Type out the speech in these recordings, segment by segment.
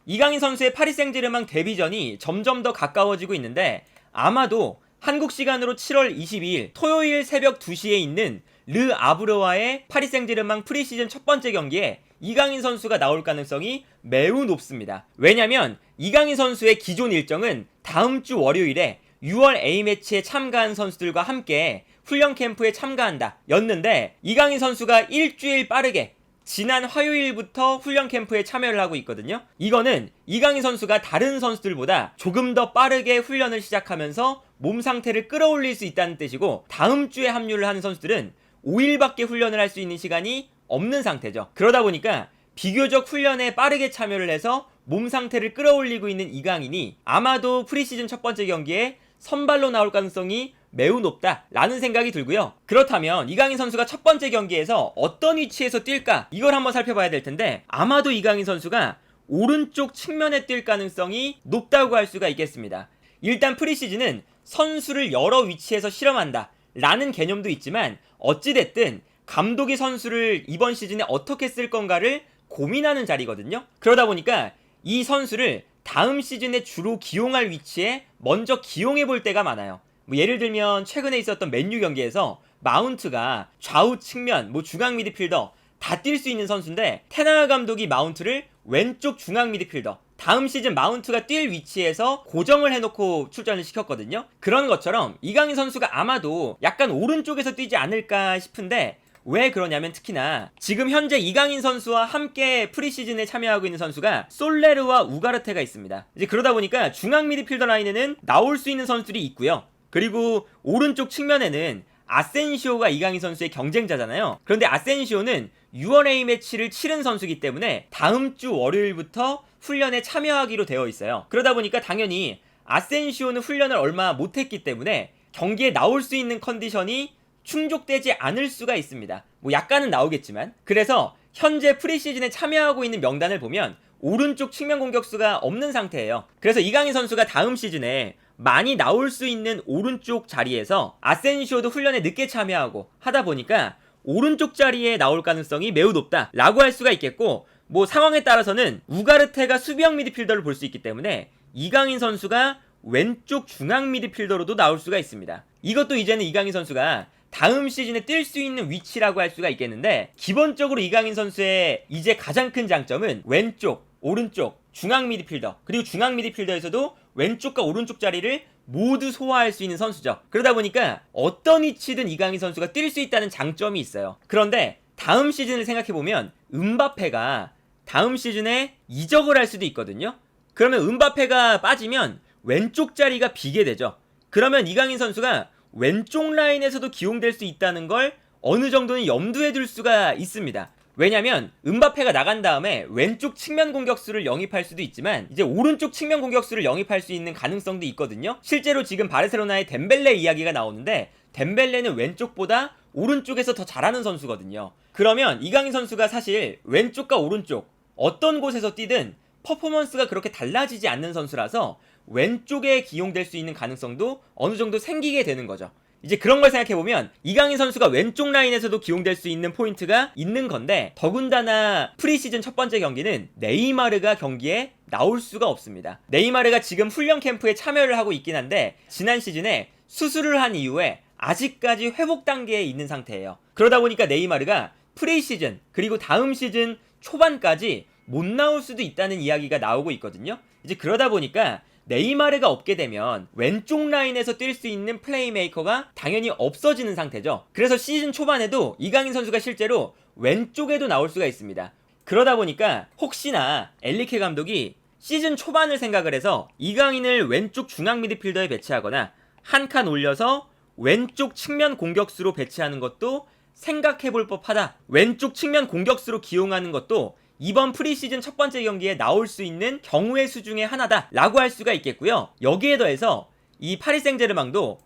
이강인 선수의 파리 생제르맹 데뷔전이 점점 더 가까워지고 있는데 아마도 한국 시간으로 7월 22일 토요일 새벽 2시에 있는 르 아브르와의 파리 생제르맹 프리시즌 첫 번째 경기에 이강인 선수가 나올 가능성이 매우 높습니다. 왜냐면 이강인 선수의 기존 일정은 다음 주 월요일에 6월 A매치에 참가한 선수들과 함께 훈련 캠프에 참가한다 였는데 이강인 선수가 일주일 빠르게 지난 화요일부터 훈련 캠프에 참여를 하고 있거든요. 이거는 이강인 선수가 다른 선수들보다 조금 더 빠르게 훈련을 시작하면서 몸 상태를 끌어올릴 수 있다는 뜻이고, 다음 주에 합류를 하는 선수들은 5일밖에 훈련을 할 수 있는 시간이 없는 상태죠. 그러다 보니까 비교적 훈련에 빠르게 참여를 해서 몸 상태를 끌어올리고 있는 이강인이 아마도 프리시즌 첫 번째 경기에 선발로 나올 가능성이 매우 높다라는 생각이 들고요. 그렇다면 이강인 선수가 첫 번째 경기에서 어떤 위치에서 뛸까? 이걸 한번 살펴봐야 될 텐데, 아마도 이강인 선수가 오른쪽 측면에 뛸 가능성이 높다고 할 수가 있겠습니다. 일단 프리시즌은 선수를 여러 위치에서 실험한다 라는 개념도 있지만, 어찌됐든 감독이 선수를 이번 시즌에 어떻게 쓸 건가를 고민하는 자리거든요. 그러다 보니까 이 선수를 다음 시즌에 주로 기용할 위치에 먼저 기용해 볼 때가 많아요. 예를 들면 최근에 있었던 맨유 경기에서 마운트가 좌우 측면, 중앙 미드필더 다 뛸 수 있는 선수인데, 테나하 감독이 마운트를 왼쪽 중앙 미드필더, 다음 시즌 마운트가 뛸 위치에서 고정을 해놓고 출전을 시켰거든요. 그런 것처럼 이강인 선수가 아마도 약간 오른쪽에서 뛰지 않을까 싶은데, 왜 그러냐면 특히나 지금 현재 이강인 선수와 함께 프리시즌에 참여하고 있는 선수가 솔레르와 우가르테가 있습니다. 이제 그러다 보니까 중앙 미드필더 라인에는 나올 수 있는 선수들이 있고요. 그리고 오른쪽 측면에는 아센시오가 이강인 선수의 경쟁자잖아요. 그런데 아센시오는 6월 A매치를 치른 선수이기 때문에 다음 주 월요일부터 훈련에 참여하기로 되어 있어요. 그러다 보니까 당연히 아센시오는 훈련을 얼마 못했기 때문에 경기에 나올 수 있는 컨디션이 충족되지 않을 수가 있습니다. 약간은 나오겠지만. 그래서 현재 프리시즌에 참여하고 있는 명단을 보면 오른쪽 측면 공격수가 없는 상태예요. 그래서 이강인 선수가 다음 시즌에 많이 나올 수 있는 오른쪽 자리에서 아센시오도 훈련에 늦게 참여하고 하다 보니까 오른쪽 자리에 나올 가능성이 매우 높다라고 할 수가 있겠고, 상황에 따라서는 우가르테가 수비형 미드필더를 볼 수 있기 때문에 이강인 선수가 왼쪽 중앙 미드필더로도 나올 수가 있습니다. 이것도 이제는 이강인 선수가 다음 시즌에 뛸 수 있는 위치라고 할 수가 있겠는데, 기본적으로 이강인 선수의 이제 가장 큰 장점은 왼쪽, 오른쪽, 중앙 미드필더, 그리고 중앙 미드필더에서도 왼쪽과 오른쪽 자리를 모두 소화할 수 있는 선수죠. 그러다 보니까 어떤 위치든 이강인 선수가 뛸 수 있다는 장점이 있어요. 그런데 다음 시즌을 생각해보면 음바페가 다음 시즌에 이적을 할 수도 있거든요. 그러면 음바페가 빠지면 왼쪽 자리가 비게 되죠. 그러면 이강인 선수가 왼쪽 라인에서도 기용될 수 있다는 걸 어느 정도는 염두에 둘 수가 있습니다. 왜냐면 음바페가 나간 다음에 왼쪽 측면 공격수를 영입할 수도 있지만, 이제 오른쪽 측면 공격수를 영입할 수 있는 가능성도 있거든요. 실제로 지금 바르셀로나의 덴벨레 이야기가 나오는데, 덴벨레는 왼쪽보다 오른쪽에서 더 잘하는 선수거든요. 그러면 이강인 선수가 사실 왼쪽과 오른쪽 어떤 곳에서 뛰든 퍼포먼스가 그렇게 달라지지 않는 선수라서 왼쪽에 기용될 수 있는 가능성도 어느 정도 생기게 되는 거죠. 이제 그런 걸 생각해보면 이강인 선수가 왼쪽 라인에서도 기용될 수 있는 포인트가 있는 건데, 더군다나 프리시즌 첫 번째 경기는 네이마르가 경기에 나올 수가 없습니다. 네이마르가 지금 훈련 캠프에 참여를 하고 있긴 한데, 지난 시즌에 수술을 한 이후에 아직까지 회복 단계에 있는 상태예요. 그러다 보니까 네이마르가 프리시즌 그리고 다음 시즌 초반까지 못 나올 수도 있다는 이야기가 나오고 있거든요. 이제 그러다 보니까 네이마르가 없게 되면 왼쪽 라인에서 뛸 수 있는 플레이메이커가 당연히 없어지는 상태죠. 그래서 시즌 초반에도 이강인 선수가 실제로 왼쪽에도 나올 수가 있습니다. 그러다 보니까 혹시나 엔리케 감독이 시즌 초반을 생각을 해서 이강인을 왼쪽 중앙 미드필더에 배치하거나 한 칸 올려서 왼쪽 측면 공격수로 배치하는 것도 생각해볼 법하다. 왼쪽 측면 공격수로 기용하는 것도 이번 프리시즌 첫 번째 경기에 나올 수 있는 경우의 수 중에 하나다 라고 할 수가 있겠고요. 여기에 더해서 이 파리 생제르맹도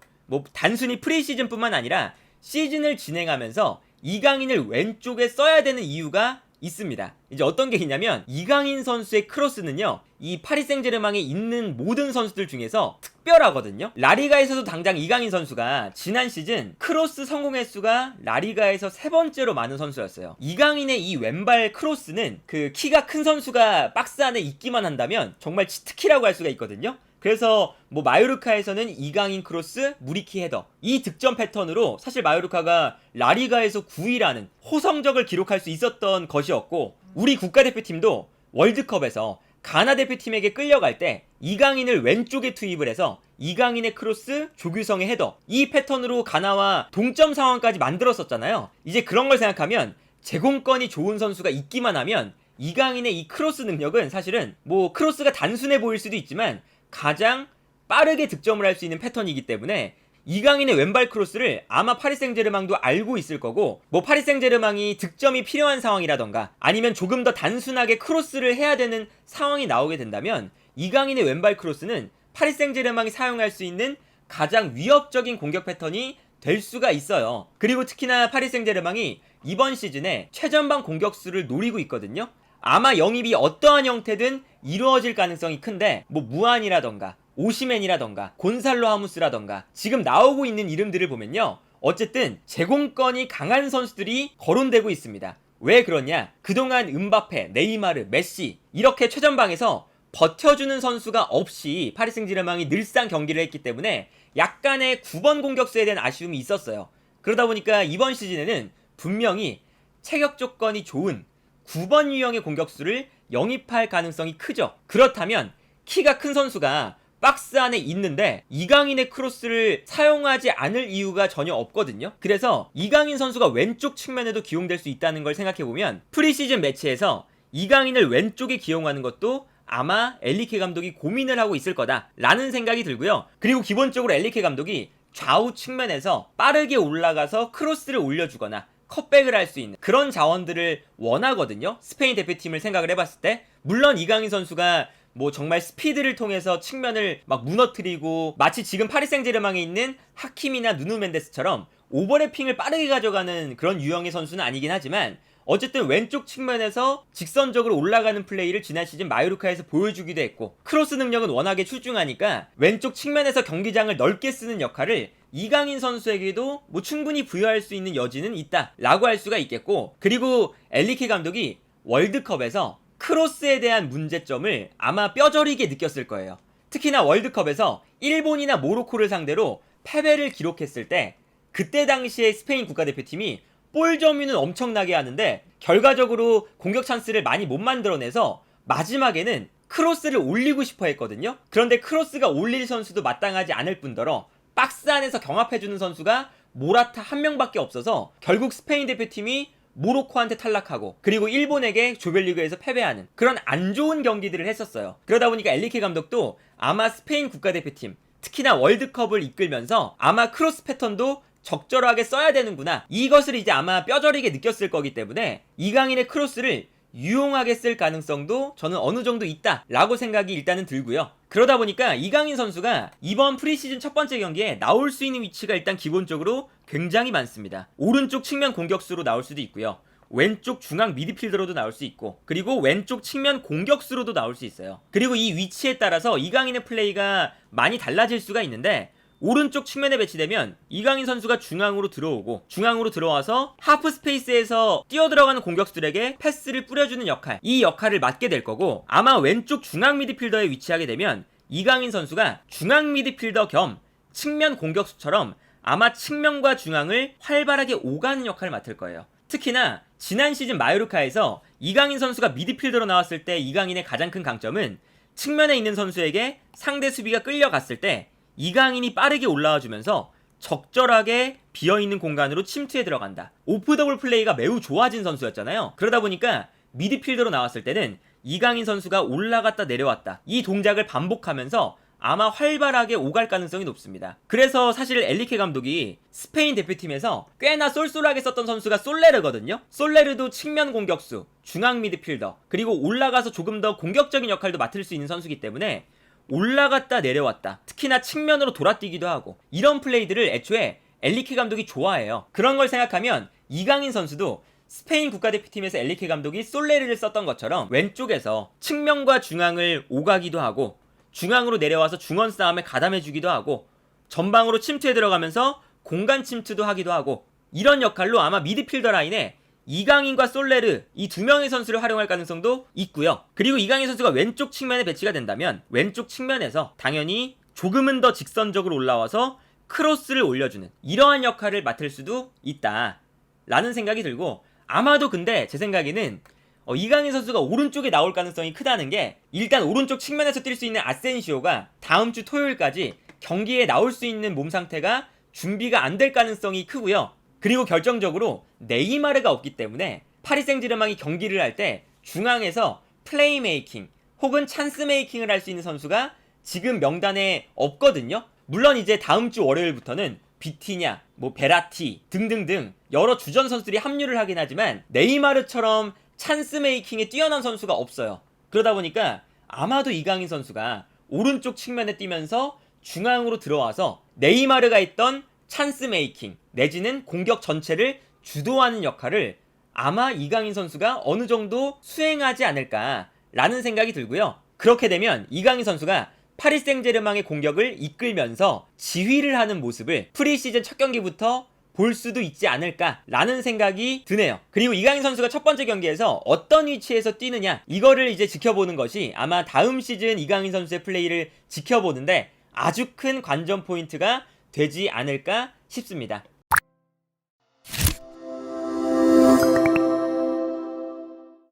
단순히 프리시즌 뿐만 아니라 시즌을 진행하면서 이강인을 왼쪽에 써야 되는 이유가 있습니다. 이제 어떤 게 있냐면 이강인 선수의 크로스는요, 이 파리 생제르맹에 있는 모든 선수들 중에서 특별하거든요. 라리가에서도 당장 이강인 선수가 지난 시즌 크로스 성공 횟수가 라리가에서 세 번째로 많은 선수였어요. 이강인의 이 왼발 크로스는 그 키가 큰 선수가 박스 안에 있기만 한다면 정말 치트키라고 할 수가 있거든요. 그래서 뭐 마요르카에서는 이강인 크로스, 무리키 헤더 이 득점 패턴으로 사실 마요르카가 라리가에서 9위라는 호성적을 기록할 수 있었던 것이었고, 우리 국가대표팀도 월드컵에서 가나 대표팀에게 끌려갈 때 이강인을 왼쪽에 투입을 해서 이강인의 크로스, 조규성의 헤더 이 패턴으로 가나와 동점 상황까지 만들었었잖아요. 이제 그런 걸 생각하면 제공권이 좋은 선수가 있기만 하면 이강인의 이 크로스 능력은 사실은 뭐 크로스가 단순해 보일 수도 있지만 가장 빠르게 득점을 할 수 있는 패턴이기 때문에 이강인의 왼발 크로스를 아마 파리 생제르맹도 알고 있을 거고, 뭐 파리 생제르맹이 득점이 필요한 상황이라던가 아니면 조금 더 단순하게 크로스를 해야 되는 상황이 나오게 된다면 이강인의 왼발 크로스는 파리 생제르맹이 사용할 수 있는 가장 위협적인 공격 패턴이 될 수가 있어요. 그리고 특히나 파리 생제르맹이 이번 시즌에 최전방 공격수를 노리고 있거든요. 아마 영입이 어떠한 형태든 이루어질 가능성이 큰데, 뭐 무안이라던가 오시멘이라던가 곤살로 하무스라던가 지금 나오고 있는 이름들을 보면요, 어쨌든 제공권이 강한 선수들이 거론되고 있습니다. 왜 그러냐? 그동안 음바페, 네이마르, 메시 이렇게 최전방에서 버텨주는 선수가 없이 파리 생제르맹이 늘상 경기를 했기 때문에 약간의 9번 공격수에 대한 아쉬움이 있었어요. 그러다 보니까 이번 시즌에는 분명히 체격 조건이 좋은 9번 유형의 공격수를 영입할 가능성이 크죠. 그렇다면 키가 큰 선수가 박스 안에 있는데 이강인의 크로스를 사용하지 않을 이유가 전혀 없거든요. 그래서 이강인 선수가 왼쪽 측면에도 기용될 수 있다는 걸 생각해보면 프리시즌 매치에서 이강인을 왼쪽에 기용하는 것도 아마 엘리케 감독이 고민을 하고 있을 거다라는 생각이 들고요. 그리고 기본적으로 엘리케 감독이 좌우 측면에서 빠르게 올라가서 크로스를 올려주거나 컷백을 할 수 있는 그런 자원들을 원하거든요. 스페인 대표팀을 생각을 해봤을 때 물론 이강인 선수가 뭐 정말 스피드를 통해서 측면을 막 무너뜨리고 마치 지금 파리 생제르맹에 있는 하킴이나 누누 멘데스처럼 오버래핑을 빠르게 가져가는 그런 유형의 선수는 아니긴 하지만 어쨌든 왼쪽 측면에서 직선적으로 올라가는 플레이를 지난 시즌 마요르카에서 보여주기도 했고, 크로스 능력은 워낙에 출중하니까 왼쪽 측면에서 경기장을 넓게 쓰는 역할을 이강인 선수에게도 뭐 충분히 부여할 수 있는 여지는 있다 라고 할 수가 있겠고, 그리고 엘리케 감독이 월드컵에서 크로스에 대한 문제점을 아마 뼈저리게 느꼈을 거예요. 특히나 월드컵에서 일본이나 모로코를 상대로 패배를 기록했을 때 그때 당시에 스페인 국가대표팀이 볼 점유는 엄청나게 하는데 결과적으로 공격 찬스를 많이 못 만들어내서 마지막에는 크로스를 올리고 싶어 했거든요. 그런데 크로스가 올릴 선수도 마땅하지 않을 뿐더러 박스 안에서 경합해주는 선수가 모라타 한 명밖에 없어서 결국 스페인 대표팀이 모로코한테 탈락하고 그리고 일본에게 조별리그에서 패배하는 그런 안 좋은 경기들을 했었어요. 그러다 보니까 엘리케 감독도 아마 스페인 국가대표팀 특히나 월드컵을 이끌면서 아마 크로스 패턴도 적절하게 써야 되는구나, 이것을 이제 아마 뼈저리게 느꼈을 거기 때문에 이강인의 크로스를 유용하게 쓸 가능성도 저는 어느 정도 있다 라고 생각이 일단은 들고요. 그러다 보니까 이강인 선수가 이번 프리시즌 첫 번째 경기에 나올 수 있는 위치가 일단 기본적으로 굉장히 많습니다. 오른쪽 측면 공격수로 나올 수도 있고요, 왼쪽 중앙 미드필더로도 나올 수 있고, 그리고 왼쪽 측면 공격수로도 나올 수 있어요. 그리고 이 위치에 따라서 이강인의 플레이가 많이 달라질 수가 있는데, 오른쪽 측면에 배치되면 이강인 선수가 중앙으로 들어오고 중앙으로 들어와서 하프 스페이스에서 뛰어들어가는 공격수들에게 패스를 뿌려주는 역할, 이 역할을 맡게 될 거고, 아마 왼쪽 중앙 미드필더에 위치하게 되면 이강인 선수가 중앙 미드필더 겸 측면 공격수처럼 아마 측면과 중앙을 활발하게 오가는 역할을 맡을 거예요. 특히나 지난 시즌 마요르카에서 이강인 선수가 미드필더로 나왔을 때 이강인의 가장 큰 강점은 측면에 있는 선수에게 상대 수비가 끌려갔을 때 이강인이 빠르게 올라와주면서 적절하게 비어있는 공간으로 침투해 들어간다. 오프 더블 플레이가 매우 좋아진 선수였잖아요. 그러다 보니까 미드필더로 나왔을 때는 이강인 선수가 올라갔다 내려왔다 이 동작을 반복하면서 아마 활발하게 오갈 가능성이 높습니다. 그래서 사실 엘리케 감독이 스페인 대표팀에서 꽤나 쏠쏠하게 썼던 선수가 솔레르거든요. 솔레르도 측면 공격수, 중앙 미드필더, 그리고 올라가서 조금 더 공격적인 역할도 맡을 수 있는 선수이기 때문에 올라갔다 내려왔다, 특히나 측면으로 돌아뛰기도 하고, 이런 플레이들을 애초에 엘리케 감독이 좋아해요. 그런 걸 생각하면 이강인 선수도 스페인 국가대표팀에서 엘리케 감독이 솔레르를 썼던 것처럼 왼쪽에서 측면과 중앙을 오가기도 하고 중앙으로 내려와서 중원 싸움에 가담해주기도 하고 전방으로 침투해 들어가면서 공간 침투도 하기도 하고 이런 역할로 아마 미드필더 라인에 이강인과 솔레르 이 두 명의 선수를 활용할 가능성도 있고요. 그리고 이강인 선수가 왼쪽 측면에 배치가 된다면 왼쪽 측면에서 당연히 조금은 더 직선적으로 올라와서 크로스를 올려주는 이러한 역할을 맡을 수도 있다 라는 생각이 들고, 아마도 근데 제 생각에는 이강인 선수가 오른쪽에 나올 가능성이 크다는 게, 일단 오른쪽 측면에서 뛸 수 있는 아센시오가 다음 주 토요일까지 경기에 나올 수 있는 몸 상태가 준비가 안 될 가능성이 크고요. 그리고 결정적으로 네이마르가 없기 때문에 파리 생제르맹이 경기를 할 때 중앙에서 플레이메이킹 혹은 찬스 메이킹을 할 수 있는 선수가 지금 명단에 없거든요. 물론 이제 다음 주 월요일부터는 비티냐, 베라티 등등등 여러 주전 선수들이 합류를 하긴 하지만 네이마르처럼 찬스 메이킹에 뛰어난 선수가 없어요. 그러다 보니까 아마도 이강인 선수가 오른쪽 측면에 뛰면서 중앙으로 들어와서 네이마르가 있던 찬스 메이킹 내지는 공격 전체를 주도하는 역할을 아마 이강인 선수가 어느 정도 수행하지 않을까라는 생각이 들고요. 그렇게 되면 이강인 선수가 파리 생제르맹의 공격을 이끌면서 지휘를 하는 모습을 프리시즌 첫 경기부터 볼 수도 있지 않을까라는 생각이 드네요. 그리고 이강인 선수가 첫 번째 경기에서 어떤 위치에서 뛰느냐 이거를 이제 지켜보는 것이 아마 다음 시즌 이강인 선수의 플레이를 지켜보는데 아주 큰 관전 포인트가 되지 않을까 싶습니다.